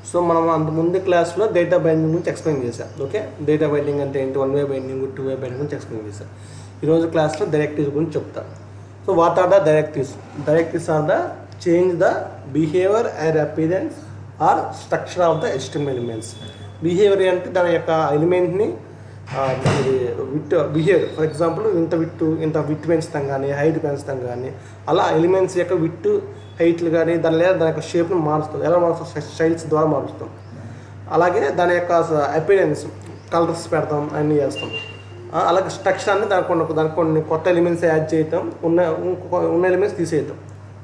So మనం అంత ముందు క్లాస్లో డేటా బైండింగ్ గురించి ఎక్స్ప్లెయిన్ చేశాం. ఓకే, డేటా బైండింగ్ అంటే ఏంటి, 1 వే బైండింగ్ 2 వే బైండింగ్ గురించి ఎక్స్ప్లెయిన్ చేశాం. ఈరోజు క్లాస్లో డైరెక్టివ్స్ గురించి చెప్తాను. So what are the directives? Directives are the change the behaviour and appearance or structure of the HTML elements. Behaviour అంటే దాని యొక్క ఎలిమెంట్ని విత్ బిహేవియర్, ఫర్ ఎగ్జాంపుల్ ఇంత విత్ పెంచుతాం కానీ హైట్ పెంచుతాం కానీ అలా ఎలిమెంట్స్ యొక్క విత్ హైట్లు కానీ దాని యొక్క షేప్ని మారుస్తాం. ఎలా మారుస్తాం? స్టైల్స్ ద్వారా మారుస్తాం. అలాగే దాని యొక్క అపీరెన్స్, కలర్స్ పెడతాం, అన్నీ చేస్తాం. అలాగే స్ట్రక్చర్ అంటే దానికి కొన్ని కొత్త ఎలిమెంట్స్ యాడ్ చేయటం, ఉన్న ఎలిమెంట్స్ తీసేయటం.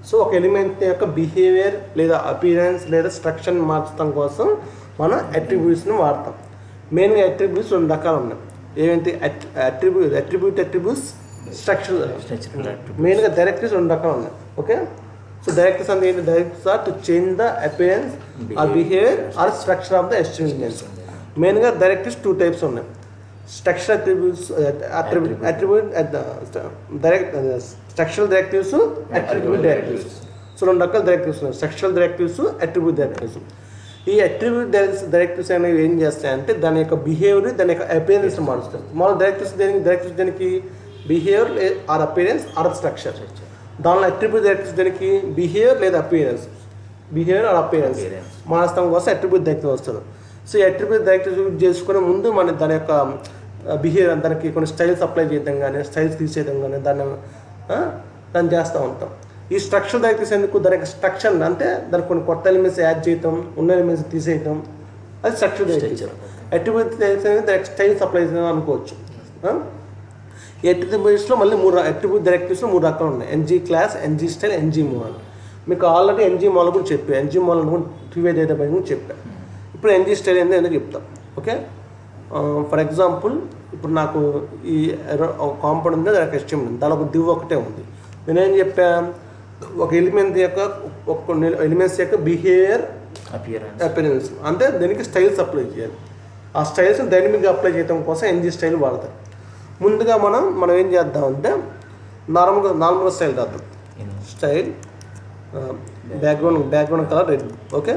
సో ఒక ఎలిమెంట్ యొక్క బిహేవియర్ లేదా అపీరెన్స్ లేదా స్ట్రక్చర్ని మార్చడం కోసం మనం అట్రిబ్యూట్స్ని వాడతాం. మెయిన్గా అట్రిబ్యూట్స్ 2 రకాలు ఉన్నాయి. ఏంటి? Attributes, structure. మెయిన్గా డైరెక్టివ్స్ 2 రకాలు ఉన్నాయి. ఓకే, సో డైరెక్టివ్స్ అంటే ఏంటి? Directives are to change the appearance or behaviour or structure of the HTML elements. మెయిన్గా డైరెక్టివ్స్ 2 టైప్స్ ఉన్నాయి. Structure attributes, structural directives, attribute directives. So 2 రకాల డైరెక్టివ్స్ ఉన్నాయి, స్ట్రక్చరల్ డైరెక్టివ్స్, అట్రిబ్యూట్ డైరెక్టివ్స్. ఈ attribute directives అనేవి ఏం చేస్తాయంటే దాని యొక్క బిహేవియర్, దాని యొక్క అపియరెన్స్ మారుస్తాయి. మన డైరెక్టివ్స్ దేనికి behaviour or appearance or structure. దానిలో అట్రిబ్యూట్ డైరెక్టివ్స్ దానికి బిహేవియర్ లేదా అపియరెన్స్, బిహేవియర్ ఆర్ అపియరెన్స్ మారుస్తాం కోసం అట్రిబ్యూట్ డైరెక్టివ్ వస్తుంది. సో ఈ అట్రిబ్యూట్ డైరెక్టివ్స్ యూజ్ చేసుకునే ముందు మన దాని యొక్క బిహేవియర్, దానికి కొన్ని స్టైల్స్ అప్లై చేయడం కానీ స్టైల్స్ తీసేయడం కానీ దాన్ని చేస్తూ ఉంటాం. ఈ స్ట్రక్చర్ డైరెక్టివ్స్ ఎందుకు? దానికి స్ట్రక్చర్ అంటే దానికి కొన్ని కొత్త ఎలిమెంట్స్ యాడ్ చేయటం, ఉన్న ఎలిమెంట్స్ తీసేయటం, అది స్ట్రక్చర్ డైరెక్టివ్. అట్రిబ్యూట్ డైరెక్టివ్స్ అనేది దానికి స్టైల్స్ అప్లై చేయడం అనుకోవచ్చు. ఈ అట్రిబ్యూట్స్లో మళ్ళీ అట్రిబ్యూట్ డైరెక్టివ్స్లో 3 రకాలు ఉన్నాయి. NG class, NG style, NG model. మీకు ఆల్రెడీ NG మోడల్ కూడా చెప్పాను, NG మోడల్ కూడా 2 వే డేటా బైండింగ్ కూడా చెప్పాను. ఇప్పుడు NG స్టైల్ ఎందుకు చెప్తాం. ఓకే, ఫర్ ఎగ్జాంపుల్ ఇప్పుడు నాకు ఈ కాంపౌండ్ ఉంది, దానికి HTML ఉంది, దాని ఒక div ఒకటే ఉంది. నేనేం చెప్పాను? ఒక ఎలిమెంట్ యొక్క ఎలిమెంట్స్ యొక్క బిహేవియర్, అపియరెన్స్ అంటే దీనికి స్టైల్స్ అప్లై చేయాలి. ఆ స్టైల్స్ డైనమిక్గా అప్లై చేయడం కోసం NG స్టైల్ వాడతారు. ముందుగా మనం ఏం చేద్దామంటే నార్మల్గా స్టైల్ రాద్దాం. Style background colour red. Okay,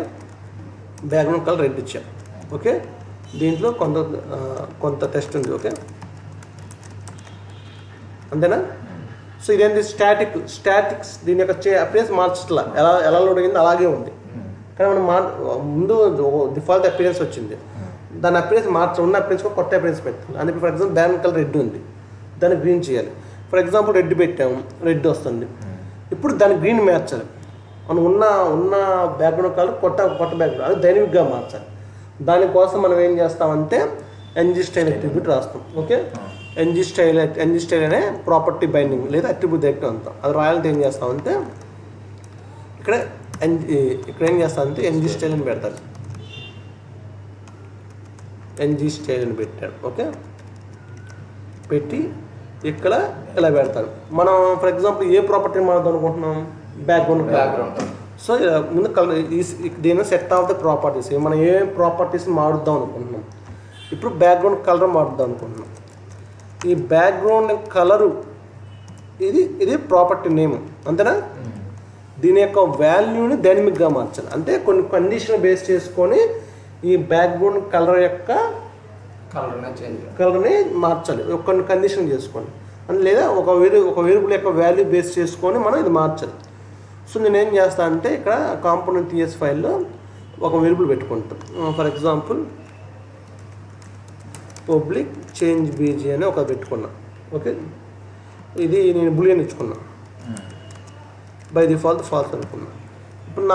background colour red ఇచ్చాం. ఓకే, దీంట్లో కొంత టెక్స్ట్ ఉంది. ఓకే, అంతేనా? సో ఇదేంటి? స్టాటిక్స్ దీని యొక్క అపియరెన్స్ మార్చట్లా, ఎలా లోడ్ అయిందో అలాగే ఉంది. కానీ మనం ముందు డిఫాల్ట్ అపియరెన్స్ వచ్చింది, దాని అపియరెన్స్ ఉన్న అపియరెన్స్ కొత్త అపియరెన్స్ పెట్టాలి. అందుకే for example background colour red ఉంది, దాన్ని గ్రీన్ చేయాలి. ఫర్ ఎగ్జాంపుల్ రెడ్ పెట్టాము, రెడ్ వస్తుంది. ఇప్పుడు దాన్ని గ్రీన్ మార్చాలి. మనం ఉన్న బ్యాక్గ్రౌండ్ కలర్ కొత్త బ్యాక్గ్రౌండ్ అది డైనమిక్గా మార్చాలి. దానికోసం మనం ఏం చేస్తామంటే NG స్టైల్ అట్రిబ్యూట్ రాస్తాం. ఓకే, NG స్టైల్ అనే ప్రాపర్టీ బైండింగ్ లేదా అట్రిబ్యూట్ డైరెక్టివ్ అంటాం. అది రాయాలంటే ఏం చేస్తామంటే ఇక్కడ ఏం చేస్తామంటే NG స్టైల్ అని పెడతారు. NG స్టైల్ అని పెట్టాడు. ఓకే, పెట్టి ఇక్కడ ఇలా పెడతారు. మనం ఫర్ ఎగ్జాంపుల్ ఏ ప్రాపర్టీని మారుద్దాం అనుకుంటున్నాం? బ్యాక్గ్రౌండ్. సో ముందు దీని సెట్ ఆఫ్ ద ప్రాపర్టీస్, మనం ఏ ప్రాపర్టీస్ మారుద్దాం అనుకుంటున్నాం. ఇప్పుడు బ్యాక్గ్రౌండ్ కలర్ మారుద్దాం అనుకుంటున్నాం. ఈ బ్యాక్గ్రౌండ్ కలరు ఇది ప్రాపర్టీ నేమ్, అంతేనా? దీని యొక్క వాల్యూని డైనమిక్గా మార్చాలి. అంటే కొన్ని కండిషన్ బేస్ చేసుకొని ఈ బ్యాక్గ్రౌండ్ కలర్ యొక్క కలర్ని మార్చాలి, కొన్ని కండిషన్ చేసుకొని. లేదా ఒక వేరియబుల్ యొక్క వాల్యూ బేస్ చేసుకొని మనం ఇది మార్చాలి. సో నేనేం చేస్తాను అంటే ఇక్కడ కాంపోనెంట్ TS ఫైల్లో ఒక వేరియబుల్ పెట్టుకుంటాం. For example public change BG అని ఒక పెట్టుకున్నా. ఓకే, ఇది నేను బులియన్ ఇచ్చుకున్నా, బై డిఫాల్ట్ ఫాల్స్ అనుకున్నా. ఇప్పుడు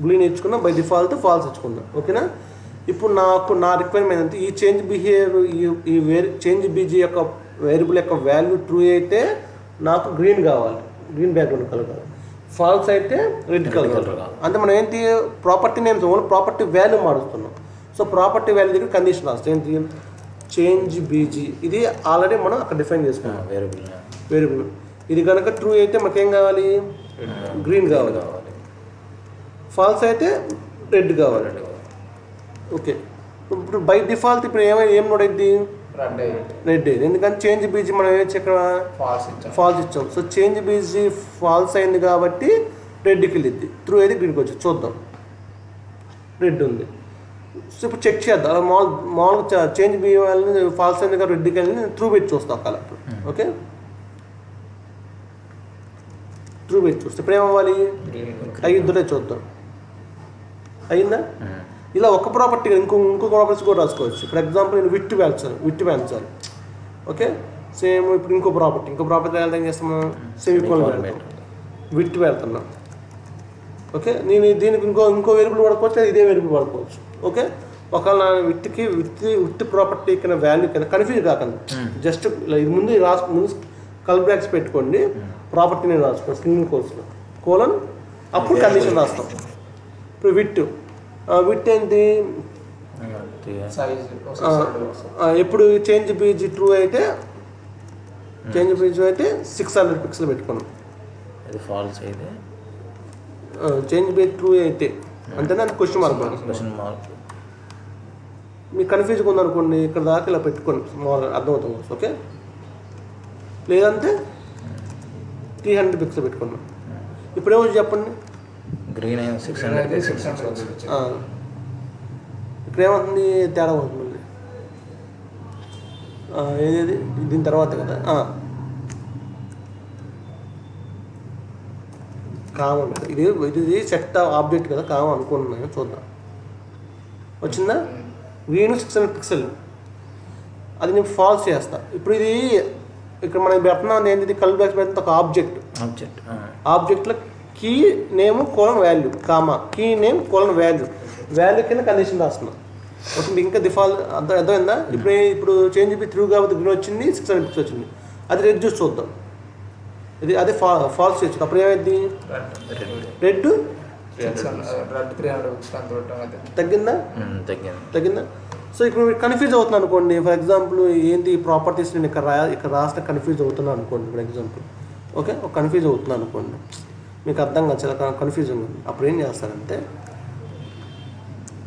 బులియన్ ఇచ్చుకున్నా, బై డిఫాల్ట్ ఫాల్స్ ఇచ్చుకున్నా. ఓకేనా? ఇప్పుడు నా రిక్వైర్మెంట్ అంటే ఈ చేంజ్ బిహేవియర్ చేంజ్ BG యొక్క వేరియబుల్ యొక్క వాల్యూ ట్రూ అయితే నాకు గ్రీన్ కావాలి, గ్రీన్ బ్యాక్గ్రౌండ్ కలర్ కావాలి. ఫాల్స్ అయితే రెడ్ కలర్. అంటే మనం ఏంటి? Property names only property value మారుస్తున్నాం. సో ప్రాపర్టీ వాల్యూ దగ్గర కండిషన్ రాస్తాం. ఏంటి? Change BG. ఇది ఆల్రెడీ మనం అక్కడ డిఫైన్ చేసుకున్నాం వేరియబుల్. ఇది కనుక ట్రూ అయితే మనకేం కావాలి? గ్రీన్ కావాలి. ఫాల్స్ అయితే రెడ్ కావాలి. ఓకే, ఇప్పుడు బై డిఫాల్ట్ ఇప్పుడు ఏం నోట్ అయింది? రెడ్. ఎందుకంటే చేంజ్ BG మనం ఏమి ఇక్కడ ఫాల్స్ ఇచ్చాం. సో చేంజ్ BG ఫాల్స్ అయింది కాబట్టి రెడ్కి వెళ్ళిద్ది, త్రూ అయితే గ్రీన్కి వచ్చి చూద్దాం. రెడ్ ఉంది. సో ఇప్పుడు చెక్ చేద్దాం. అలా మామూలుగా చేంజ్ బి వాళ్ళని ఫాల్స్ అయింది కదా రెడ్కి వెళ్ళి త్రూ పెట్టి చూస్తాం అలా. ఓకే, త్రూ పెట్టి చూస్తే ఇప్పుడు ఏమవ్వాలి? అయ్యిందో చూద్దాం. అయిందా? ఇలా ఒక ప్రాపర్టీ ఇంకో ప్రాపర్టీస్ కూడా రాసుకోవచ్చు. ఫర్ ఎగ్జాంపుల్ నేను విట్ పెంచాలి. ఓకే, సేమ్ ఇప్పుడు ఇంకో ప్రాపర్టీ ఏం చేస్తాము? సెమికోలన్ పెడతాం, విట్ పెడుతున్నాం. ఓకే, నేను దీనికి ఇంకో వేరియబుల్ వాడుకోవచ్చు, ఇదే వేరియబుల్ వాడుకోవచ్చు. ఓకే, ఒకవేళ నా విత్ ప్రాపర్టీ కన్నా వాల్యూ కన్నా కన్ఫ్యూజ్ కాకండి. జస్ట్ ఇది ముందు కల్ బ్రాకెట్స్ పెట్టుకోండి, ప్రాపర్టీ నేను రాసుకోండి సింగిల్ కోర్స్లో కోలన్, అప్పుడు కండిషన్ రాస్తాం. ఇప్పుడు విట్ ఏంటి? ఎప్పుడు చేంజ్ బీజీ ట్రూ అయితే 600 పిక్సెల్ పెట్టుకున్నాం. ఫాల్స్ అయితే చేంజ్ బీజీ ట్రూ అయితే అంతేనా? Question mark. మీకు కన్ఫ్యూజ్గా ఉందనుకోండి, ఇక్కడ దాకా ఇలా పెట్టుకోండి, మామూలుగా అర్థమవుతుంది. ఓకే, లేదంటే 300 పిక్సెల్ పెట్టుకున్నాం. ఇప్పుడు ఏమో చెప్పండి, గ్రీన్ 600. ఇక్కడ ఏమవుతుంది? తేడా అవుతుంది మళ్ళీ. ఏది దీని తర్వాత కదా కామన్. ఇది సెట్ ఆబ్జెక్ట్ కదా, కామన్ అనుకుంటున్నాను. చూద్దాం, వచ్చిందా? గ్రీన్ 600 పిక్సెల్, అది నేను ఫాల్స్ చేస్తా. ఇప్పుడు ఇది ఇక్కడ మనం పెట్టిన ఏంటిది? కల్ బ్రాకెట్స్ పెట్టిన ఒక ఆబ్జెక్ట్లో key name colon value comma, key name colon value కింద కండిషన్ రాస్తున్నాం. ఓకే, మీకు ఇంకా డిఫాల్ట్ అర్థమైందా? ఇప్పుడు చేంజ్ బి త్రూ కాబట్టి గ్రీన్ వచ్చింది, 600 పిక్సెల్ వచ్చింది. అది రెడ్ చూసి చూద్దాం. అదే ఫాల్స్ చేయొచ్చు. అప్పుడు ఏమైంది? రెడ్ తగ్గిందా? సో ఇప్పుడు మీరు కన్ఫ్యూజ్ అవుతున్నాను అనుకోండి. ఫర్ ఎగ్జాంపుల్ ఏంటి ప్రాపర్టీస్ నేను ఇక్కడ రాస్తే కన్ఫ్యూజ్ అవుతున్నాను అనుకోండి. ఫర్ ఎగ్జాంపుల్ ఓకే, ఒక కన్ఫ్యూజ్ అవుతున్నాను అనుకోండి, మీకు అర్థం కాదు, చాలా కన్ఫ్యూజింగ్ ఉంది. అప్పుడు ఏం చేస్తారంటే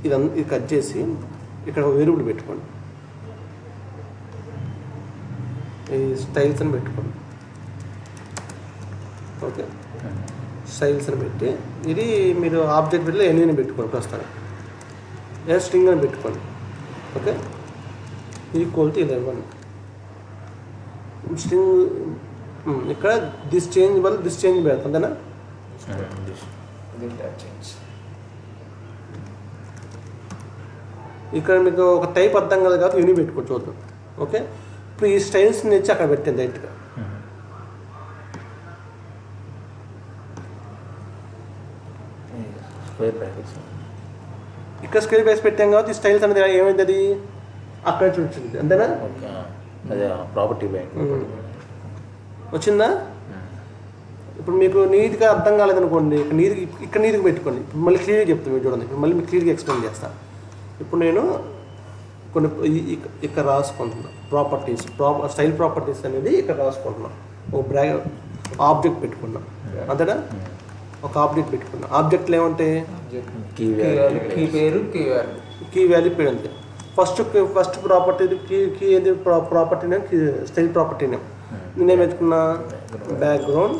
ఇది కట్ చేసి ఇక్కడ వేరియబుల్ పెట్టుకోండి, ఈ స్టైల్స్ అని పెట్టుకోండి. ఓకే, స్టైల్స్ అని పెట్టి ఇది మీరు ఆబ్జెక్ట్ పెట్టి ఎన్ని పెట్టుకోండి, ప్రస్తుతానికి స్ట్రింగ్ అని పెట్టుకోండి. Okay, equal to 11 string. ఇక్కడ దిస్ చేంజ్ పెడతాం అంతేనా? ఇక్కడ మీకు ఒక టైప్ అర్థం కాదు కాబట్టి యూని పెట్టుకోవచ్చు. చూద్దాం. ఓకే, ఇప్పుడు ఈ స్టైల్స్ని తెచ్చి అక్కడ పెట్టింది డైరెక్ట్గా. ఇక్కడ స్క్వేర్ బ్రాకెట్స్ పెట్టాం కాబట్టి స్టైల్స్ అనేది ఏమైంది? అది అక్కడ చూసింది అంతేనా? ప్రాపర్టీ వచ్చిందా? ఇప్పుడు మీకు నీట్గా అర్థం కాలేదనుకోండి, ఇక్కడ నీట్గా పెట్టుకోండి. ఇప్పుడు మళ్ళీ క్లియర్గా చెప్తాను, మీరు చూడండి. ఇప్పుడు మళ్ళీ మీకు క్లియర్గా ఎక్స్ప్లెయిన్ చేస్తాను. ఇప్పుడు నేను కొన్ని ఇక్కడ రాసుకుంటున్నా స్టైల్ ప్రాపర్టీస్ అనేది ఇక్కడ రాసుకుంటున్నా. ఒక ఆబ్జెక్ట్ పెట్టుకున్నా అంతేనా? ఒక ఆబ్జెక్ట్ పెట్టుకున్నా. ఆబ్జెక్ట్లు ఏమంటాయి? కీ వాల్యూ పేరు అంతే. ఫస్ట్ ప్రాపర్టీ కీ ఏది? Property name style property name. నేనేం పెట్టుకున్నా? బ్యాక్గ్రౌండ్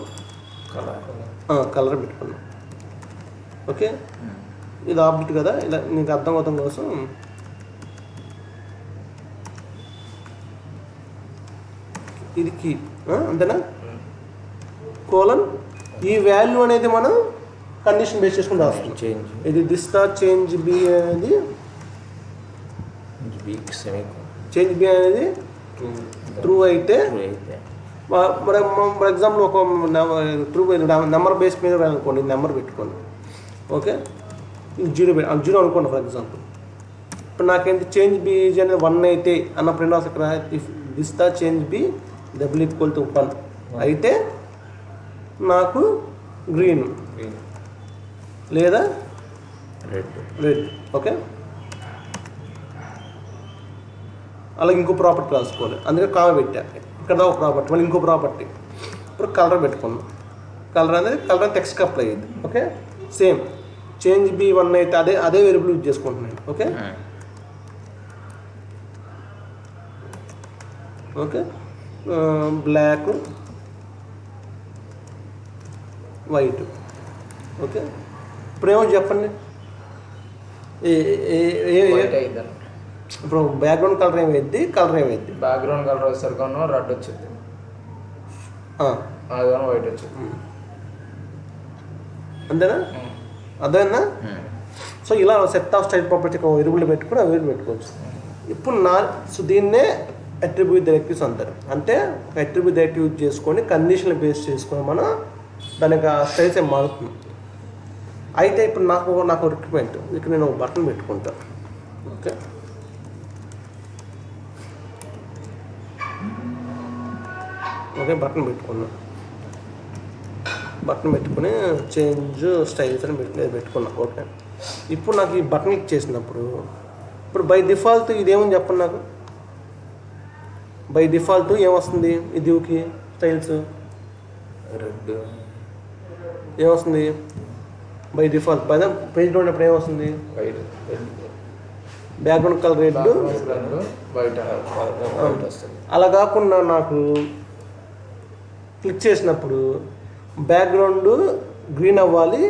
కలర్ పెట్టుకున్నా. ఓకే, ఇది ఆబ్జెక్ట్ కదా, ఇలా నీకు అర్థం అవడం కోసం ఇది కీ అంతేనా? కోలన్ ఈ వాల్యూ అనేది మనం కండిషన్ బేస్ చేసుకుని రాస్తున్నాం. ఇది చేంజ్ బి అనేది ట్రూ అయితే ఫర్ ఎగ్జాంపుల్ ఒక ట్రూ నెంబర్ బేస్ మీద అనుకోండి, నెంబర్ పెట్టుకోండి. ఓకే, జీరో అనుకోండి ఫర్ ఎగ్జాంపుల్. ఇప్పుడు నాకేంటి చేంజ్ బి అనేది 1 అయితే అన్నప్పుడు ఏంటి అసలు ఇక్కడ చేంజ్ బి =1 అయితే నాకు గ్రీన్ లేదా రెడ్. ఓకే, అలాగే ఇంకో ప్రాపర్టీ రాసుకోవాలి, అందుకే కామ పెట్టా. ఇక్కడ ఒక ప్రాపర్టీ, మళ్ళీ ఇంకో ప్రాపర్టీ. ఇప్పుడు కలర్ పెట్టుకున్నాం. కలర్ టెక్స్ట్కి అప్లై అయ్యింది. ఓకే, సేమ్ చేంజ్ బి 1 అయితే అదే వేరియబుల్ యూజ్ చేసుకుంటున్నాను. ఓకే, బ్లాక్ వైట్ ఓకే, ఇప్పుడు ఏమో చెప్పండి. వైట్ అయిద్దాం. ఇప్పుడు బ్యాక్గ్రౌండ్ కలర్ ఏమైద్ది, కలర్ ఏమైద్ది? బ్యాక్గ్రౌండ్ కలర్ వచ్చేసరికి రెడ్ వచ్చింది, అది కానీ వైట్ వచ్చింది. అంతేనా? అర్థమైందా? సో ఇలా set of style property variable పెట్టుకుని అవి పెట్టుకోవచ్చు. ఇప్పుడు సో దీన్నే అట్రిబ్యూట్ డైరెక్టివ్స్ అంటారు. అంటే ఒక అట్రిబ్యూట్ డైరెక్టివ్ యూజ్ చేసుకొని కండిషన్లు బేస్ చేసుకొని మనం దానికి స్టైల్స్ ఏం మారుతుంది. అయితే ఇప్పుడు నాకు రిక్వైర్మెంట్ ఇక్కడ నేను ఒక బటన్ పెట్టుకుంటాను. ఓకే, బటన్ పెట్టుకుని చేంజ్ స్టైల్స్ అని పెట్టుకున్నా. ఓకే, ఇప్పుడు నాకు ఈ బటన్ క్లిక్ చేసినప్పుడు ఇప్పుడు బై డిఫాల్ట్ ఇదేమని చెప్పండి. నాకు బై డిఫాల్ట్ ఏమొస్తుంది? ఈ దివ్కి స్టైల్స్ రెడ్ ఏమొస్తుంది? బై డిఫాల్ట్ పైన పేజ్లో ఉన్నప్పుడు ఏమొస్తుంది? White, background colour red, white వస్తుంది. అలా కాకుండా నాకు క్లిక్ చేసినప్పుడు బ్యాక్గ్రౌండ్ గ్రీన్ అవ్వాలి,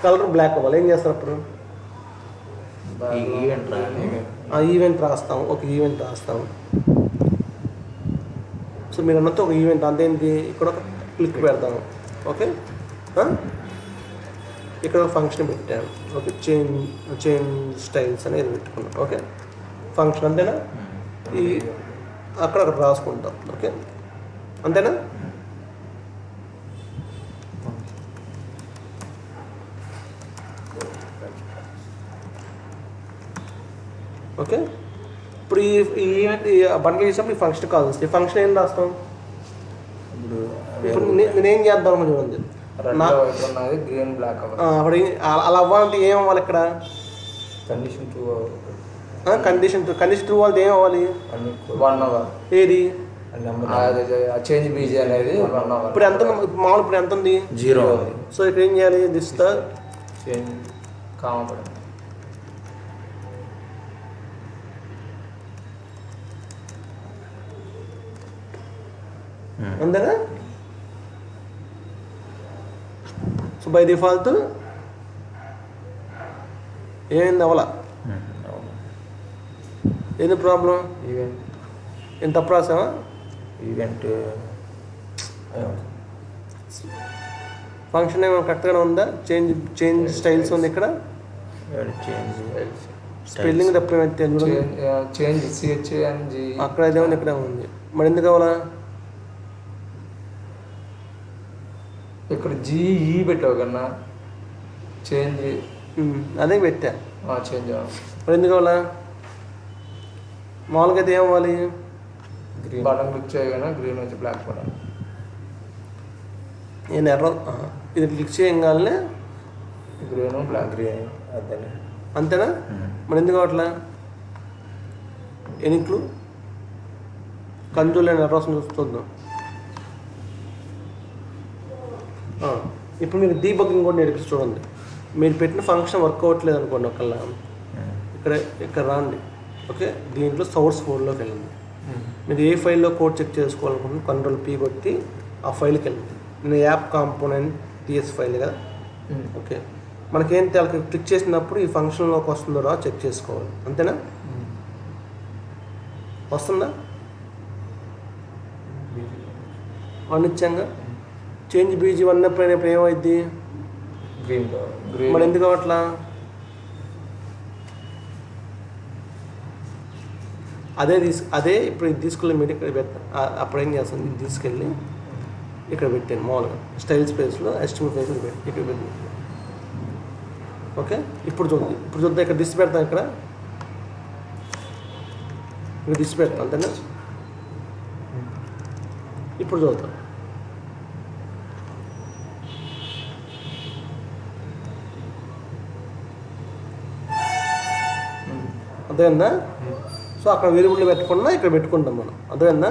కలర్ బ్లాక్ అవ్వాలి. ఏం చేస్తారు అప్పుడు? ఈవెంట్ రాస్తాం. ఒక ఈవెంట్ రాస్తాం. సో మీరు అన్నట్టు ఒక ఈవెంట్ అంతేంటి, ఇక్కడ ఒక క్లిక్ పెడతాము. ఓకే, ఇక్కడ ఒక ఫంక్షన్ పెట్టాను. ఓకే, చేంజ్ స్టైల్స్ అనేది పెట్టుకున్నాం. ఓకే, ఫంక్షన్ అంతేనా? ఈ అక్కడ రాసుకుంటాం. ఓకే, అంతేనా? ఓకే, ఇప్పుడు ఈ బండ్లు చేసినప్పుడు ఈ ఫంక్షన్ కాల్ వస్తుంది. ఈ ఫంక్షన్ ఏం రాస్తాం? ఇప్పుడు నేనేం చేద్దాం చూడండి. గ్రీన్ బ్లాక్ అప్పుడు అలా అవ్వాలంటే ఏం అవ్వాలి? ఇక్కడ కండిషన్ ట్రూ వాళ్ళది ఏం అవ్వాలి? 1 అవర్. ఏది చేంజ్ బీజీ అనేది 1 అవర్. ఇప్పుడు ఎంత మామూలు? ఇప్పుడు ఎంత ఉంది? 0. సో ఇక్కడ ఏం చేయాలి? దిస్ ద చేంజ్ కామా పడండి. అంతేనా? సో బై డిఫాల్ట్ ఏమైంది? అవలా ఏంది ప్రాబ్లం? ఈవెంట్ ఏం తప్పు రాసావా? ఈవెంట్ ఫంక్షన్ ఏమో కరెక్ట్గానే ఉందా? చేంజ్ స్టైల్స్ ఉంది ఇక్కడ. చేంజ్ స్పెల్లింగ్ తప్పు చేంజ్ CHNG అక్కడ ఇదే ఉంది, ఇక్కడే ఉంది. మరి ఎందుకు కావాలా? ఇక్కడ GE పెట్టావు కన్నా చేంజ్ అదే పెట్టా. చేంజ్ మరి ఎందుకు కావాలా? మామూలుగా అయితే ఏమవ్వాలి? గ్రీన్ బటన్ క్లిక్ చేయగానే గ్రీన్ వచ్చి బ్లాక్ పడాలి. నేను ఇది క్లిక్ చేయగానే గ్రీన్ బ్లాక్. గ్రీన్ అదే అంతేనా? మరి ఎందుకు అట్లా? ఎనిక్లు కంజూల్ అని ఎర్రస్ చూద్దాం. ఇప్పుడు మీరు డీబగ్గింగ్ కూడా నేర్పిస్తూ చూడండి. మీరు పెట్టిన ఫంక్షన్ వర్క్ అవ్వట్లేదు అనుకోండి, ఒకళ్ళ ఇక్కడ రాండి. ఓకే, దీంట్లో సోర్స్ కోడ్లోకి వెళ్ళండి. మీరు ఏ ఫైల్లో కోడ్ చెక్ చేసుకోవాలనుకుంటున్న Ctrl+P కొట్టి ఆ ఫైల్కి వెళ్ళండి. నేను యాప్ కాంపోనెంట్ TS ఫైల్ కదా. ఓకే, మనకేం తెలియదు, క్లిక్ చేసినప్పుడు ఈ ఫంక్షన్లోకి వస్తుందో రా చెక్ చేసుకోవాలి. అంతేనా? వస్తుందా? అనిత్యంగా చేంజ్ బీజీ అన్నప్పుడు ఏమైంది? గ్రీన్. మరి ఎందుకు అట్లా? అదే ఇప్పుడు ఇది తీసుకెళ్ళి మీరు ఇక్కడ పెట్టాను. అప్పుడు ఏం చేస్తాను, ఇది తీసుకెళ్ళి ఇక్కడ పెట్టాను. మామూలుగా స్టైల్ స్పేస్లో HTML ఫైల్ పెట్టి ఇక్కడ పెట్టి. ఓకే, ఇప్పుడు చూద్దాం. ఇక్కడ దిస్ పెడతాం. ఇక్కడ దిస్ పెడతాం. అంతేనా? ఇప్పుడు చూద్దాం. అర్థమైందా? సో అక్కడ వేరియబుల్ పెట్టకుండా ఇక్కడ పెట్టుకుంటాం మనం. అర్థమైందా?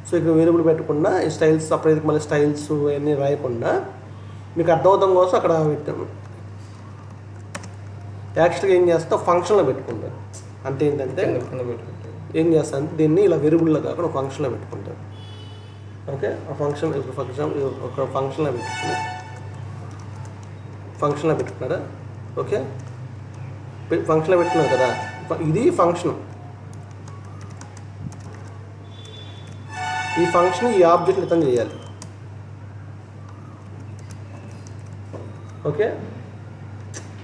సో ఇక్కడ వేరియబుల్ పెట్టకుండా ఈ స్టైల్స్ సపరేట్ మళ్ళీ స్టైల్స్ అవన్నీ రాయకుండా మీకు అర్థమవుతాం కోసం అక్కడ పెట్టాము. యాక్చువల్గా ఏం చేస్తా, ఫంక్షన్లో పెట్టుకుంటాను. అంటే ఏంటంటే ఏం చేస్తాను, దీన్ని ఇలా వేరియబుల్లో కాకుండా ఫంక్షన్లో పెట్టుకుంటాను. ఓకే, ఆ ఫంక్షన్ ఒక ఫంక్షన్లో పెట్టుకుని ఫంక్షన్లో పెట్టుకున్నారా? ఓకే, ఫంక్షన్లో పెట్టుకున్నారు కదా, ఇది ఫంక్షన్. ఈ ఫంక్షన్ ఈ ఆబ్జెక్ట్ రిటర్న్ చేయాలి. ఓకే,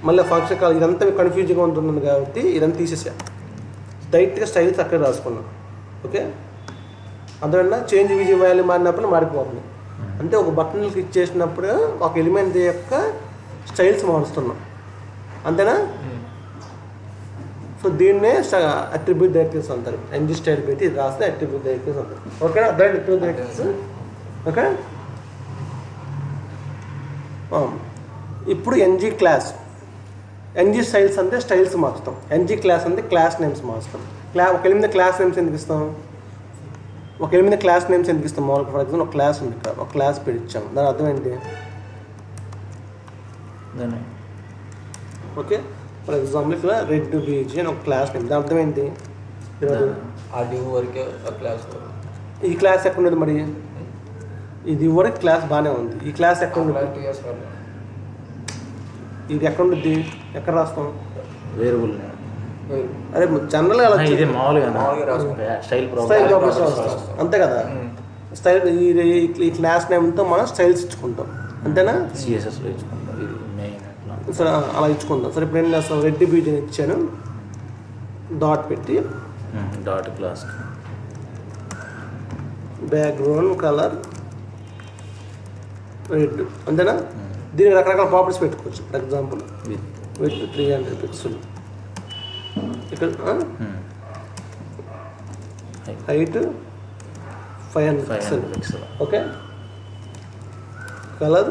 మళ్ళీ ఫంక్షన్ కాల్ ఇదంతా కన్ఫ్యూజింగ్గా ఉంటుంది కాబట్టి ఇదంతా తీసేసా, డైరెక్ట్గా స్టైల్స్ అక్కడ రాసుకున్నాను. ఓకే, అందువల్ల చేంజ్ విజీ వాల్యూ మారినప్పుడు మారిపోతుంది. అంటే ఒక బటన్ క్లిక్ చేసినప్పుడు ఒక ఎలిమెంట్ యొక్క స్టైల్స్ మారుస్తున్నాం, అంతేనా? సో దీన్నే అట్రిబ్యూట్ డైరెక్టరీస్ అంటారు. ఎన్జీ స్టైల్ పెట్టి ఇది రాస్తే అట్రిబ్యూట్ డైరెక్టరీస్ అంటారు. ఓకేనా? అర్థం అట్రిబ్యూట్ డైరెక్టరీస్. ఓకే, ఇప్పుడు ఎన్జీ క్లాస్, ఎన్జీ స్టైల్స్ అంటే స్టైల్స్ మార్చుతాం, ఎన్జీ క్లాస్ అంటే క్లాస్ నేమ్స్ మార్చుతాం. ఒక ఎలిమెంట్ క్లాస్ నేమ్స్ ఎందుకు ఇస్తాం? ఒక ఎలిమెంట్ క్లాస్ నేమ్స్ ఎందుకు ఇస్తాం? మామూలుగా ఫర్ ఎగ్జాంపుల్ ఒక క్లాస్ ఉంది ఇక్కడ, ఒక క్లాస్ పేరు ఇచ్చాం, దాని అర్థం ఏంటి? ఓకే, ఫర్ ఎగ్జాంపుల్ ఇక్కడ రెడ్ బీజీ అని ఒక క్లాస్ నేమ్, దాని అర్థం ఏంటి? ఆ డివ్ వరకే ఆ క్లాస్ ఈ క్లాస్ ఎక్కడ ఉండదు మరి? ఇది వరకు క్లాస్ బాగానే ఉంది, ఈ క్లాస్ ఎక్కడ ఉండదు? ఇది ఎక్కడ ఉంటుంది? ఎక్కడ రాస్తాం? వేరియబుల్. అరే జనరల్గా అలా ఇది మామూలుగా స్టైల్ ప్రాపర్టీస్ రాస్తాం, అంతే కదా? స్టైల్ ఈ క్లాస్ నేమ్తో మనం స్టైల్స్ ఇచ్చుకుంటాం, అంతేనా? సిఎస్ఎస్లో ఇచ్చుకుంటాం, ఇది మెయిన్ అట్లా. సరే అలా ఇచ్చుకుందాం. సరే ఇప్పుడు ఏం చేస్తాం? రెడ్ బీజీని ఇచ్చాను, డాట్ పెట్టి dot class background colour red, అంతేనా? దీనికి రకరకాల ప్రాపర్టీస్ పెట్టుకోవచ్చు. ఫర్ ఎగ్జాంపుల్ విత్ 300 పిక్సెల్, ఇక్కడ height 500 pixel. Okay, colour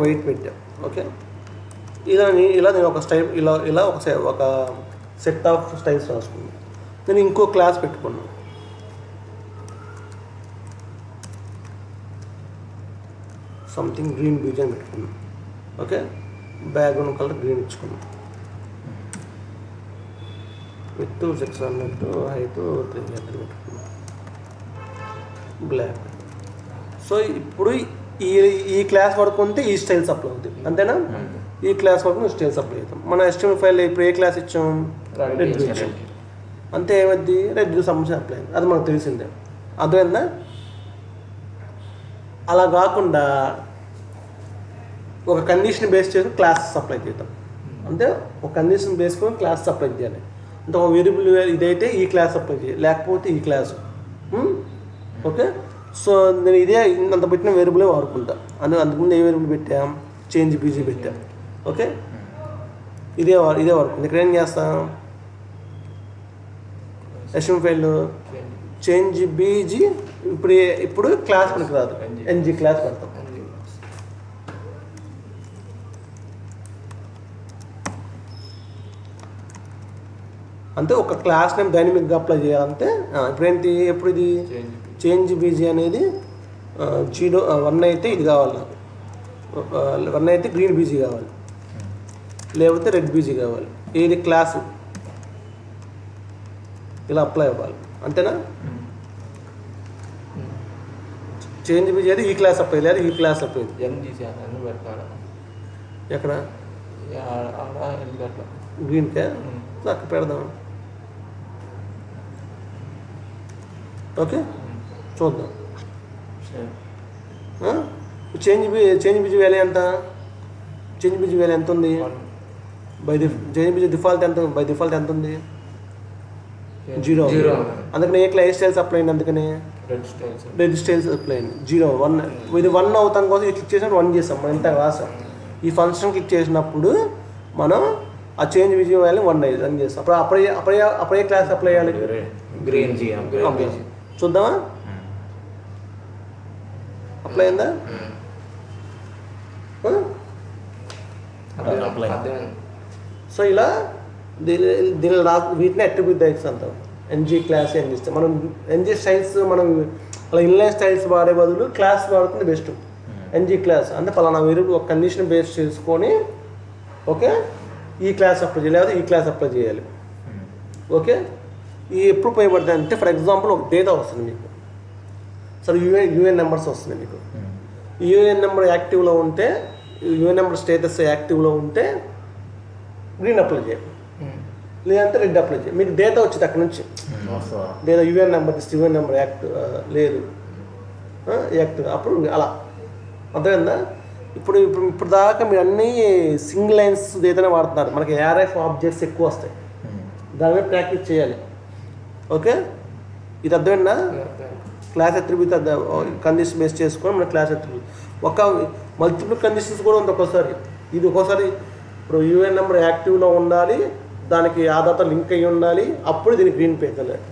white పెట్టాం. ఓకే, ఇలా నేను ఒక స్టైల్ ఇలా ఒక సెట్ ఆఫ్ స్టైల్స్ రాసుకున్నాను. నేను ఇంకో క్లాస్ పెట్టుకున్నాను, సంథింగ్ గ్రీన్ బీజ్ అని పెట్టుకున్నాను. ఓకే, బ్యాక్గ్రౌండ్ కలర్ గ్రీన్ ఇచ్చుకున్నాను, విత్ 600 హైట్ 300 పెట్టుకున్నాను, బ్లాక్. సో ఇప్పుడు ఈ క్లాస్ వరకు ఉంటే ఈ స్టైల్స్ అప్లై అవుతుంది, అంతేనా? ఈ క్లాస్ వరకు స్టైల్స్ అప్లై అవుతాం. మన HTML ఫైల్ ఇప్పుడు ఏ క్లాస్ ఇచ్చాం? రెడ్ ఇచ్చాం, అంతే. ఏమద్ది? రెడ్ సంబంధించిన అప్లై అయింది, అది మనకు తెలిసిందే. అర్థమైందా? అలా కాకుండా ఒక కండిషన్ బేస్ చేసుకుని క్లాస్ అప్లై చేద్దాం, అంటే ఒక కండిషన్ బేసుకొని క్లాస్ అప్లై చేయాలి. అంటే ఒక వేరియబుల్ ఇదైతే ఈ క్లాస్ అప్లై చేయాలి, లేకపోతే ఈ క్లాసు. ఓకే, సో నేను ఇదే ఇంత పెట్టిన వేరియబులే వాడుకుంటా. అందుకుముందు ఏ వేరియబుల్ పెట్టాం? చేంజ్ బీజీ పెట్టాం. ఓకే, ఇదే వాడుకుంటా. ఇక్కడ ఏం చేస్తాం? HTML ఫైల్ చేంజ్ బీజీ ఇప్పుడు క్లాస్ మనకు రాదు, ఎన్జీ క్లాస్ పెడతాం. అంటే ఒక క్లాస్ నేమ్ డైనమిక్గా అప్లై చేయాలంటే ఇప్పుడు ఇది చేంజ్ బీజీ అనేది 1 అయితే ఇది కావాలి నాకు, 1 అయితే గ్రీన్ బీజీ కావాలి, లేకపోతే రెడ్ బీజీ కావాలి. ఇది క్లాసు ఇలా అప్లై అవ్వాలి, అంతేనా? చేంజ్ బీజీ అయితే ఈ క్లాస్ అప్లై లేదు, ఈ క్లాస్ అప్లై ఎక్కడ? గ్రీన్కే అక్కడ పెడదాం. ఓకే, చూద్దాం. చేంజ్ బీజీ వాల్యూ ఎంత? చేంజ్ బీజీ వాల్యూ ఎంత ఉంది? చేంజ్ బీజీ డిఫాల్ట్ ఎంత? బై డిఫాల్ట్ ఎంత ఉంది? 0. అందుకని ఏ స్టైల్స్ అప్లై అయింది? అందుకని రెడ్ స్టైల్స్ అప్లై అయింది. 0 1 ఇది 1 అవుతాం కోసం ఇది క్లిక్ చేసినప్పుడు 1 చేస్తాం, మనం ఎంత రాసాం. ఈ ఫంక్షన్ క్లిక్ చేసినప్పుడు మనం ఆ చేంజ్ బీజీ వాల్యూ 1 అయ్యి రన్ చేస్తాం. అప్పుడు ఏ క్లాస్ అప్లై అయ్యాలి? గ్రీన్ జీ. చూద్దామా? అప్లై అయిందా? సో ఇలా దీనిలో వీటిని అట్రిబ్యూట్ డైరెక్ట్స్ అంటాం. ఎన్జీ క్లాస్ ఏం చేస్తాం మనం? ఎన్జీ స్టైల్స్ మనం అలా ఇన్లైన్ స్టైల్స్ వాడే బదులు క్లాస్ వాడుతుంది బెస్ట్. ఎన్జీ క్లాస్ అంటే పలానా మీరు ఒక కండిషన్ బేస్ చేసుకొని ఓకే ఈ క్లాస్ అప్లై చేయాలి, లేదా ఈ క్లాస్ అప్లై చేయాలి. ఓకే, ఈ ఎప్పుడు ఉపయోగపడుతుంది అంటే ఫర్ ఎగ్జాంపుల్ ఒక డేటా వస్తుంది మీకు, సరే యూఏఎన్ నెంబర్స్ వస్తుంది మీకు. యూఏఎన్ నెంబర్ యాక్టివ్లో ఉంటే యూఎన్ నెంబర్ స్టేటస్ యాక్టివ్లో ఉంటే గ్రీన్ అప్లై చేయాలి, లేదంటే రెడ్ అప్లై చేయాలి. మీకు డేటా వచ్చింది అక్కడ నుంచి, లేదా UN number UN number act లేదు యాక్టివ్, అప్పుడు అలా అర్థమైందా. ఇప్పుడు దాకా మీరు అన్నీ సింగిల్ లైన్స్ ఏదైనా వాడుతున్నారు, మనకి ఏఆర్ఎఫ్ ఆబ్జెక్ట్స్ ఎక్కువ వస్తాయి, దాని మీద ప్రాక్టీస్ చేయాలి. ఓకే, ఇది అర్థమైందా. క్లాస్ అట్రిబ్యూట్ కండిషన్ బేస్ చేసుకొని మన క్లాస్ అట్రిబ్యూట్ ఒక మల్టిపుల్ కండిషన్స్ కూడా ఉంది. ఒక్కోసారి ఇప్పుడు యూఎన్ నెంబర్ యాక్టివ్లో ఉండాలి, దానికి ఆధార్తో లింక్ అయ్యి ఉండాలి, అప్పుడు దీనికి గ్రీన్ పేజ్ అన్నట్టు.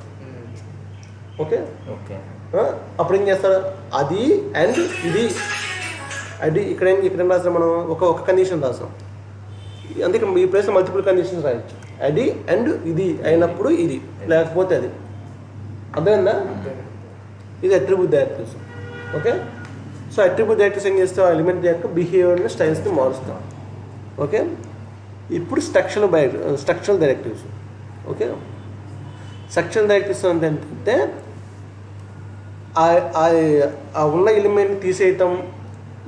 ఓకే, అప్పుడు ఏం చేస్తారు, అది అండ్ ఇది ఇక్కడ ఏం రాస్తాం మనం, ఒక కండిషన్ రాస్తాం, అందుకే ఈ ప్లేస్లో మల్టిపుల్ కండిషన్స్ రాయొచ్చు. అది అండ్ ఇది అయినప్పుడు ఇది, లేకపోతే అది. అర్థమైందా. ఇది attribute directives. Okay, so attribute directives ఏం చేస్తాం, ఎలిమెంట్ యొక్క బిహేవియర్ని స్టైల్స్ని మారుస్తాం. ఓకే, ఇప్పుడు structural directives. Okay, structural directives ఏంటంటే ఆ ఉన్న ఎలిమెంట్ని తీసేయటం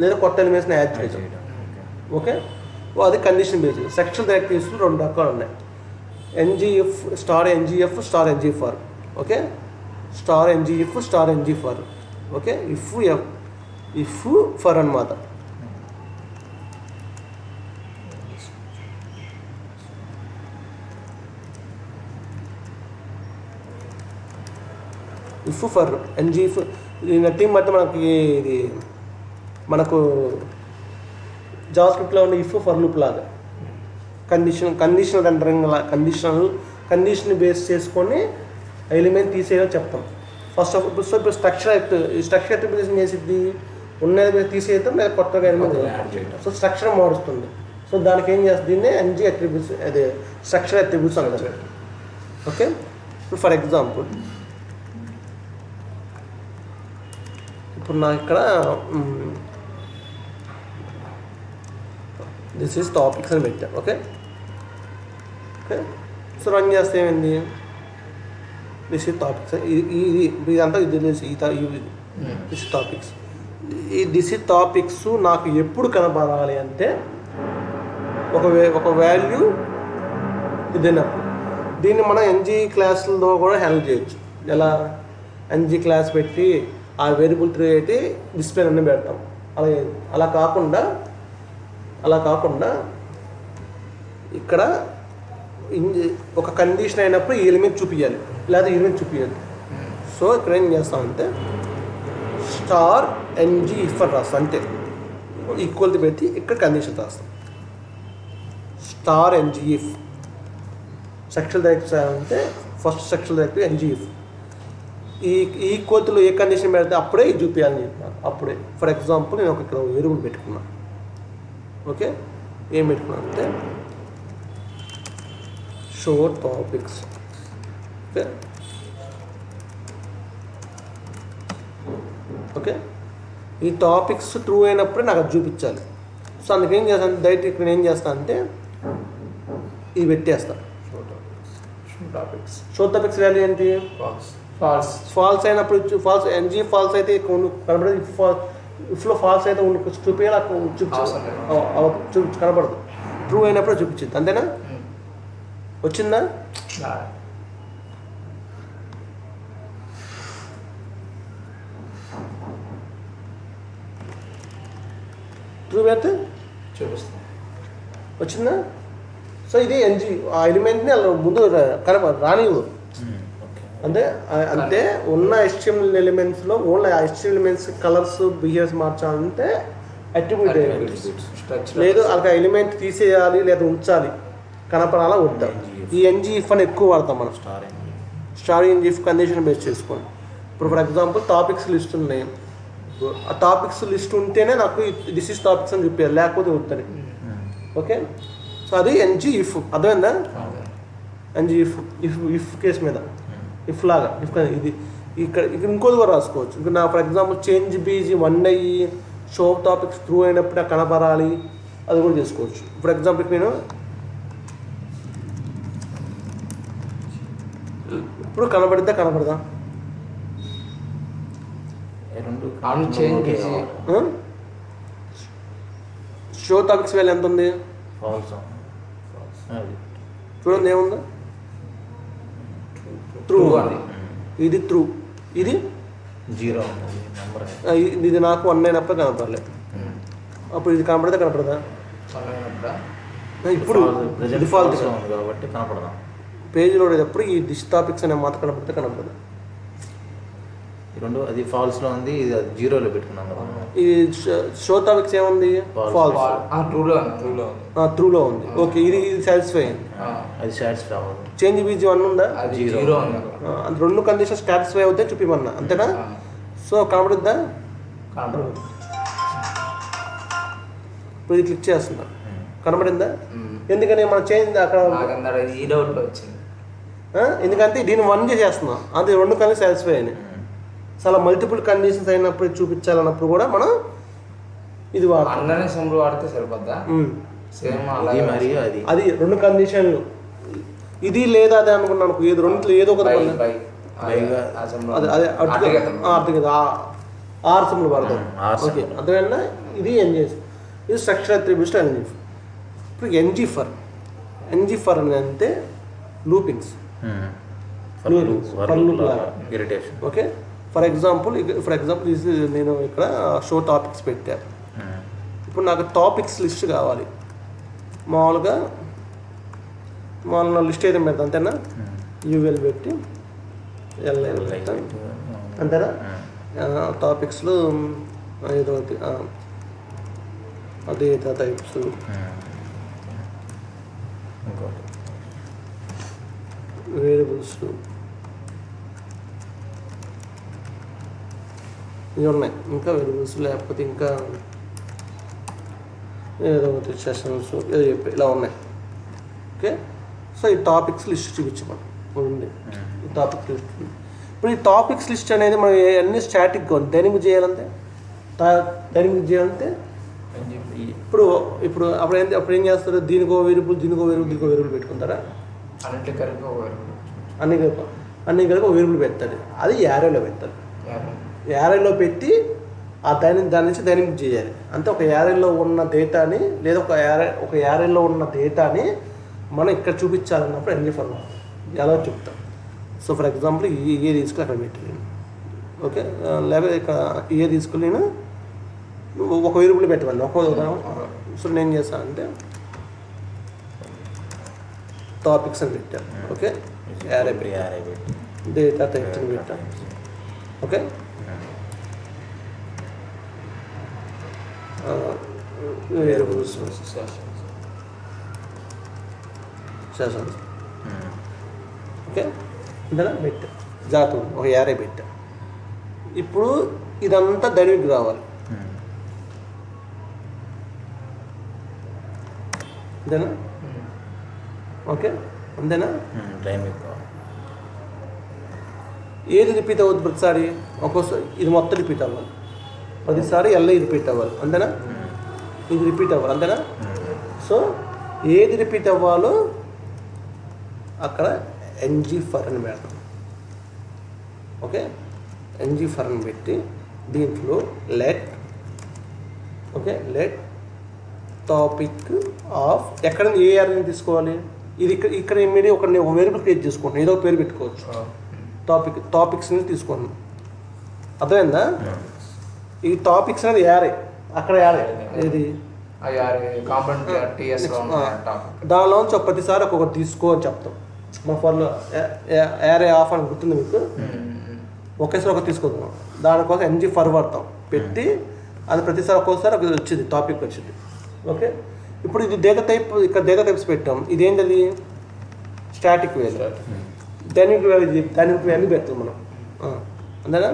లేదా కొత్త ఎలిమెంట్స్ని యాడ్ చేయటం. ఓకే, అది కండిషన్ బేస్డ్. స్ట్రక్చరల్ డైరెక్టివ్స్ 2 రకాలు ఉన్నాయి, NG if star NG if star NG for. Okay, star NG if star NG for. Okay, if for అన్నమాట. ఇఫ్ ఫర్ ఎన్జిఎఫ్ టీమ్ బట్టి మనకు జావాస్క్రిప్ట్లో ఉన్న ఇఫ్ ఫర్ లూప్ లాగా కండిషనల్ రెండరింగ్ కండిషన్ బేస్ చేసుకొని ఎలిమెంట్ తీసేయో చెప్తాం. ఫస్ట్ ఆఫ్ సో ఇప్పుడు స్ట్రక్చర్ అట్రిబ్యూషన్ చేసిద్ది, ఉన్నది తీసేయటం లేదా కొత్తగా ఎలిమెంట్ సో స్ట్రక్చర్ మారుస్తుంది. సో దానికి ఏం చేస్తుంది, దీన్నే ఎన్జీ అట్రిబ్యూట్స్, అదే స్ట్రక్చర్ అట్రిబ్యూట్స్ అంటారు. ఓకే, ఇప్పుడు ఫర్ ఎగ్జాంపుల్ ఇప్పుడు నాకు ఇక్కడ దిస్ ఈజ్ టాపిక్స్ అని పెట్టాను. ఓకే, సో రన్ చేస్తే ఏమైంది, దిస్ ఈజ్ టాపిక్స్, ఇదంతా దిస్ ఈజ్ టాపిక్స్. ఈ దిస్ ఈజ్ టాపిక్స్ నాకు ఎప్పుడు కనపడాలి అంటే ఒక వాల్యూ ఇదేనప్పుడు దీన్ని మనం ఎన్జీ క్లాసుల్లో కూడా హ్యాండిల్ చేయొచ్చు. ఎలా, ఎన్జీ క్లాస్ పెట్టి ఆ వేరియబుల్ క్రియేట్ డిస్ప్లే అన్నీ పెడతాం. అలా కాకుండా ఇక్కడ ఒక కండిషన్ అయినప్పుడు ఈ ఎలిమెంట్ చూపించాలి, లేదా ఈ ఎలిమెంట్ చూపించాలి. సో ఇక్కడ ఏం చేస్తామంటే స్టార్ ఎన్జీ ఇఫ్ అని రాస్తాం, అంటే ఈక్వల్టీ పెట్టి ఇక్కడ కండిషన్ రాస్తాం. Star NG if structural directives అంటే first structural directive NG if ఈ ఈక్వల్టీలో ఏ కండిషన్ పెడితే అప్పుడే ఇది చూపించాలని చెప్పినాను. అప్పుడే ఫర్ ఎగ్జాంపుల్ నేను ఇక్కడ వేరియబుల్ పెట్టుకున్నాను. ఓకే, ఏం పెట్టుకున్నాను అంటే షో టాపిక్స్. ఓకే, ఓకే, ఈ టాపిక్స్ ట్రూ అయినప్పుడే నాకు అది చూపించాలి. సో అందుకేం చేస్తాను, డైరెక్ట్ ఇక్కడ ఏం చేస్తాను అంటే ఇది పెట్టేస్తాను. షో టాపిక్స్ వాల్యూ ఏంటి, ఫాల్స్ అయినప్పుడు ఫాల్స్ ఎన్జీ ఫాల్స్ అయితే కనబడదు, ఇఫ్లో ఫాల్స్ అయితే చూపించాలి, కనబడదు. ట్రూ అయినప్పుడు చూపించింది, అంతేనా. వచ్చిందా, ట్రూ పెడితే చూపిస్తాం, వచ్చిందా. సో ఇది ఎన్జీ ఆ ఎలిమెంట్ని అలా ముందు రానివ్వు. అంటే ఉన్న HTML ఎలిమెంట్స్లో ఓన్లీ ఆ HTML ఎలిమెంట్స్ కలర్స్ బిహేవియర్స్ మార్చాలంటే అట్రిబ్యూట్ లేదు, అలాగే ఎలిమెంట్ తీసేయాలి లేదా ఉంచాలి, కనపడాలా వద్దా. ఈ ఎన్జీ ఇఫ్ అని ఎక్కువ వాడతాం మనం, star NG if condition base చేసుకోండి. ఇప్పుడు ఫర్ ఎగ్జాంపుల్ టాపిక్స్ లిస్ట్ ఉన్నాయి, ఆ టాపిక్స్ లిస్ట్ ఉంటేనే నాకు దిస్ ఈస్ టాపిక్స్ అని చూపించాలి, లేకపోతే వద్దని. ఓకే, సో అది ఎన్జీ ఇఫ్, అర్థమైందా. ఎన్జీ ఇఫ్ కేసు మీద ఇఫ్ లాగా ఇది ఇక్కడ ఇంకోది కూడా రాసుకోవచ్చు. ఇక్కడ నా ఫర్ ఎగ్జాంపుల్ చేంజ్ బీజీ 1 అయ్యి షో టాపిక్స్ త్రూ అయినప్పుడు నాకు కనపడాలి, అది కూడా చేసుకోవచ్చు. ఫర్ ఎగ్జాంపుల్ నేను ఇప్పుడు కనపడదా షో టాపిక్స్ వాల్యూ ఎంత ఉంది? ఫాల్స్ అది చూడండి ఏముంది, ట్రూ అది. ఇది ట్రూ, ఇది 0 ఉంది నెంబర్. ఇది నాకు 1 అయినప్పుడు కనపడలేదు. అప్పుడు ఇది కనపడితే కనపడదా? ఇప్పుడు డిఫాల్ట్ ఉంది కాబట్టి కనపడదాం. పేజ్ లోడ్ అయ్యేటప్పుడు ఈ డిష్ టాపిక్స్ అనే మాత్రం కనపడితే కనపడదా? ఈ రెండు అది ఫాల్స్లో ఉంది, ఇది అది 0లో పెట్టుకున్నాం కదా. ఈ షో టాపిక్స్ ఏముంది? ఫాల్స్. ట్రూలో ఉంది. ఓకే, ఇది సాటిస్ఫై అయింది. అది సాటిస్ఫై అవ్వదు. చేంజ్ బీజీ 1 ఉందా? అది 0 ఉంది. అది 2 కండిషన్స్ సాటిస్ఫై అవుతే చూపిమన్నా, అంతేనా? సో కనపడుద్దా? ఇప్పుడు ఇది క్లిక్ చేస్తున్నా, కనబడిందా? ఎందుకని మనం చేంజ్ అక్కడ ఈ డౌట్ వచ్చింది. ఎందుకంటే దీన్ని 1 చేసేస్తున్నాం, అది 2 కండిషన్ సాటిస్ఫై అయినాయి. చాలా మల్టిపుల్ కండిషన్స్ అయినప్పుడు చూపించాలన్నప్పుడు కూడా మనం ఇది అందరినీ సిమ్లు వాడితే సరిపోద్దా? సేమ్ మరి అది 2 కండిషన్లు, ఇది లేదా అది అనుకున్నాను, ఏది రెండింటిలో ఏదో ఒకటి అర్థం కదా, ఆర్ సిమ్లు పడతాం. ఓకే, అర్థమైనా? ఇది ఎన్జీఎస్, ఇది స్ట్రక్చర్ అట్రిబ్యూట్స్ ఎన్జీ. ఇప్పుడు ఎన్జీ ఫర్ అని అంటే లూపింగ్స్, ఇరిటేషన్. ఓకే, ఫర్ ఎగ్జాంపుల్ ఇది నేను ఇక్కడ షో టాపిక్స్ పెట్టాను. ఇప్పుడు నాకు టాపిక్స్ లిస్ట్ కావాలి. మామూలుగా లిస్ట్ అయితే పెడతాను, అంతేనా? యూఎల్ పెట్టి ఎల్ఐ పెడతాను, అంతేనా? టాపిక్స్లో ఏదో అది టైప్స్, వేరియబుల్స్ ఇవి ఉన్నాయి. ఇంకా వేరియబుల్స్ లేకపోతే ఇంకా ఏదో ఒకటి సెషన్స్ ఏదో చెప్పి ఇలా ఉన్నాయి. ఓకే, సో ఈ టాపిక్స్ లిస్ట్ చూపించమని ఉంది. ఈ టాపిక్ లిస్ట్, ఇప్పుడు ఈ టాపిక్స్ లిస్ట్ అనేది మనం అన్ని స్టాటిక్గా ఉంది. డైనమిక్ చేయాలంటే ఇప్పుడు అప్పుడు ఏం చేస్తారు? దీనికో వేరియబుల్ పెట్టుకుంటారా? అన్ని కలిపి ఒక వేరియబుల్ పెడతాడు, అది యారేలో పెడతాడు. యారేలో పెట్టి దాని నుంచి డైనమిక్ చేయాలి. అంటే ఒక యారేలో ఉన్న డేటాని లేదా ఒక యారేలో ఉన్న డేటాని మనం ఇక్కడ చూపించాలన్నప్పుడు ఎన్జీ ఫర్ ఎలా చెప్తాం. సో ఫర్ ఎగ్జాంపుల్ ఏ తీసుకుని అక్కడ పెట్టాను. ఓకే, లేకపోతే ఇక్కడ ఏ తీసుకుని నేను ఒక వేరియబుల్ పెట్టమని ఒక ఉదాహరణ. సో నేను ఏం చేస్తానంటే టాపిక్స్ అని పెట్టాను. ఓకే, యారే డేటా టైప్స్ అని పెట్టాను. Okay, variables sessions. ఓకే, ఇంతనా పెట్టా, జాతర ఒక యారే పెట్టా. ఇప్పుడు ఇదంతా డైనమిక్ రావాలి, అంతేనా? ఓకే, అంతేనా? ఏది రిపీట్ అవ్వద్దు ప్రతిసారి, ఒక్కోసారి ఇది మొత్తం రిపీట్ అవ్వాలి, ప్రతిసారి ఎల్ఐ రిపీట్ అవ్వాలి, అంతేనా? ఇది రిపీట్ అవ్వాలి, అంతేనా? సో ఏది రిపీట్ అవ్వాలో అక్కడ ఎన్జీ ఫర్ అని పెడతాం. ఓకే, ఎన్జీ ఫర్ అని పెట్టి దీంట్లో లెట్ టాపిక్ ఆఫ్ ఎక్కడ ఏ ఆర్ని తీసుకోవాలి, ఇది ఇక్కడ ఇమ్మీడియట్ ఒక వేరియబుల్ క్రియేట్ చేసుకుంటాను, ఏదో పేరు పెట్టుకోవచ్చు. టాపిక్స్ని తీసుకోండి, అర్థమైందా? ఈ టాపిక్స్ అనేది యారే, అక్కడ యారే ఇది దానిలోంచి ప్రతిసారి ఒక్కొక్కటి తీసుకో అని చెప్తాం. మా ఫోన్లో యారే ఆఫ్ అని గుర్తుంది మీకు, ఒకేసారి ఒకటి తీసుకుందాం. దానికోసం ఎన్జీ ఫర్ వాడతాం పెట్టి, అది ప్రతిసారి ఒక్కోసారి ఒక వచ్చింది టాపిక్ వచ్చింది. ఓకే, ఇప్పుడు ఇది డేటా టైప్, ఇక్కడ డేటా టైప్స్ పెట్టాం. ఇదేంటది? Static value. డైనమిక్ వాల్యూ పెడతాం మనం, అంతేనా?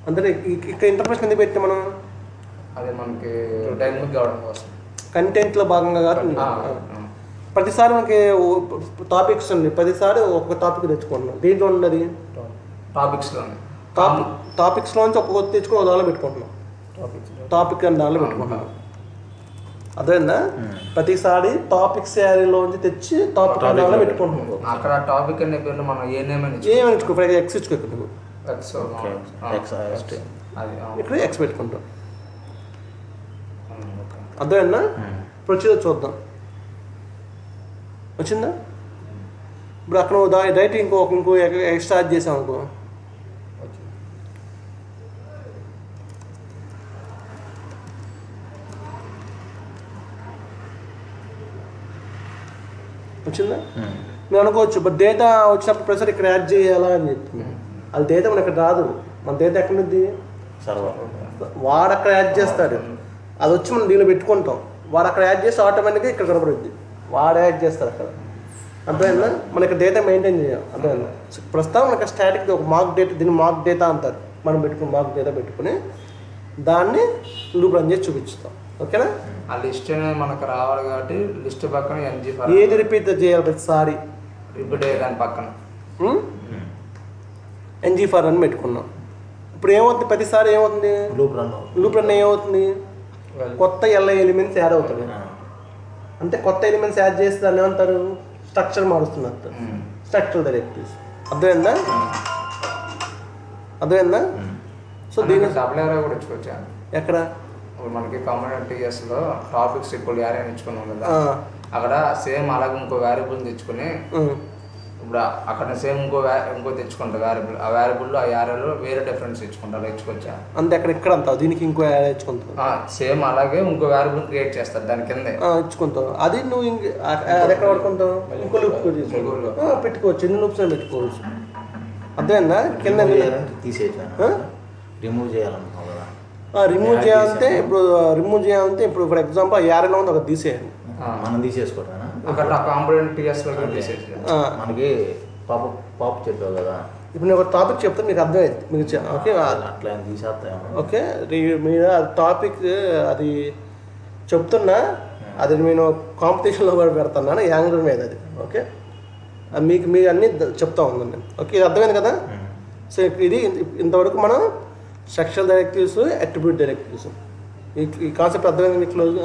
అంటే ఇక్కడ ఇంటర్ఫేస్ ఎందుకు పెట్టాం మనం? అదే మనకి డైనమిక్ కావడం కోసం, కంటెంట్లో భాగంగా కాదు. ప్రతిసారి మనకి టాపిక్స్ ఉంది, ప్రతిసారి ఒక టాపిక్ తెచ్చుకుంటున్నాం. దీంట్లో ఉన్నది టాపిక్స్లోంచి ఒక్కొక్క తెచ్చుకొని దానిలో పెట్టుకుంటున్నాం. టాపిక్ అని దానిలో పెట్టుకుంటున్నాం, అదేనా? ప్రతిసారి టాపిక్స్ యారీలోంచి తెచ్చి టాపిక్ దానిలో పెట్టుకుంటున్నాం. అక్కడ టాపిక్ అనే పేర్లు మనం ఏమని ఇచ్చుకో, ఎక్స్ ఇచ్చుకో, ఇక్కడ ఎక్స్ పెట్టుకుంటాం. అర్థమైందా? ఇప్పుడు వచ్చేదో చూద్దాం. వచ్చిందా? ఇప్పుడు అక్కడ నువ్వు డైరెక్ట్ ఇంకో ఎక్స్ట్రా యాడ్ చేసావు అనుకో, వచ్చిందా? నేను అనుకోవచ్చు బట్ డేటా వచ్చినప్పుడు ప్రసారి ఇక్కడ యాడ్ చేయాలా అని చెప్తుంది. అది డేటా మన ఇక్కడ రాదు. మన డేటా ఎక్కడ ఉంది? సర్వర్. వాడు అక్కడ యాడ్ చేస్తాడు, అది వచ్చి మనం దీనిలో పెట్టుకుంటాం. వాడు అక్కడ యాడ్ చేస్తే ఆటోమేటిక్గా ఇక్కడ కనబడుద్ది. వాడు యాడ్ చేస్తారు అక్కడ. అర్థమైందా? మన ఇక్కడ డేటా మెయింటైన్ చేయాలి. అర్థమైందా? ప్రస్తుతం మనకి స్టాటిక్ ఒక మార్క్ డేటా, దీన్ని మార్క్ డేటా అంటారు. మనం పెట్టుకుని మార్క్ డేటా పెట్టుకుని దాన్ని లూప్ రన్ చేసి చూపిస్తాం. ఓకేనా? ఆ లిస్ట్ అనేది మనకు రావాలి కాబట్టి లిస్ట్ పక్కన ఎన్జీ ఏది రిపీట్ చేయాలి ప్రతిసారి? రిపీట్ అయ్యేదాని పక్కన ఎన్జీ ఫర్ అని పెట్టుకున్నాం. ఇప్పుడు ఏమవుతుంది? ప్రతిసారి ఏమవుతుంది? లూప్ రన్ ఏమవుతుంది? కొత్త ఎల్ఐ ఎలిమెంట్స్ యాడ్ అవుతుంది. అంటే కొత్త ఎలిమెంట్స్ యాడ్ చేస్తే దాన్ని ఏమంటారు? స్ట్రక్చర్ మారుస్తున్నట్టు. Structural directives. అర్థమైందా? అర్థమైందా? సో దీని డబుల్ ఏరియా కూడా ఇచ్చుకోవచ్చా? ఎక్కడ? ఇప్పుడు మనకి కమ్యూనిటీఎస్లో టాపిక్స్ ఇప్పుడు యారే ఇచ్చుకున్నాం కదా, అక్కడ సేమ్ అలాగే ఇంకో వేరియబుల్ తెచ్చుకుని ఇప్పుడు అక్కడ సేమ్ ఇంకో తెచ్చుకుంటా వేరియబుల్. ఆ వేరియబుల్ ఆ యారేలో వేరే డిఫరెన్స్ ఇచ్చుకుంటా, అలా ఇచ్చుకోవచ్చా? అంతే. అక్కడ ఇక్కడ అంటావు, దీనికి ఇంకో యాడ్ ఇచ్చుకుంటావు. సేమ్ అలాగే ఇంకో వేరియబుల్ క్రియేట్ చేస్తారు దాని కింద ఇచ్చుకుంటావు. అది నువ్వు అది ఎక్కడ పడుకుంటావు? ఇంకో లూప్ పెట్టుకోవచ్చు. ఎన్ని లూప్స్ అని పెట్టుకోవచ్చు. అర్థమైందా? కింద రిమూవ్ చేయాలనుకో కదా. రిమూవ్ చేయాలంటే ఇప్పుడు ఫర్ ఎగ్జాంపుల్ ఆ యారేలో ఉంది ఒక తీసేయండి. మనం తీసేసుకోవటం అక్కడ కాంపోనెంట్ టీఎస్లో తీసేసి మనకి పాప్ చెప్పావు కదా. ఇప్పుడు నేను ఒక టాపిక్ చెప్తే మీకు అర్థమైంది. మీకు ఓకే అట్లా తీసేస్తాము. ఓకే, మీరు ఆ టాపిక్ అది చెప్తున్నా, అది నేను కాంపిటీషన్లో కూడా పెడుతున్నాను యాంగ్లర్ మీద. అది ఓకే, మీకు అన్నీ చెప్తా ఉన్నాను నేను. ఓకే, ఇది అర్థమైంది కదా? సో ఇది ఇంతవరకు మనం స్ట్రక్చరల్ డైరెక్టివ్స్, అట్రిబ్యూట్ డైరెక్టివ్స్, ఈ కాన్సెప్ట్ అర్థమైంది మీకు క్లోజ్?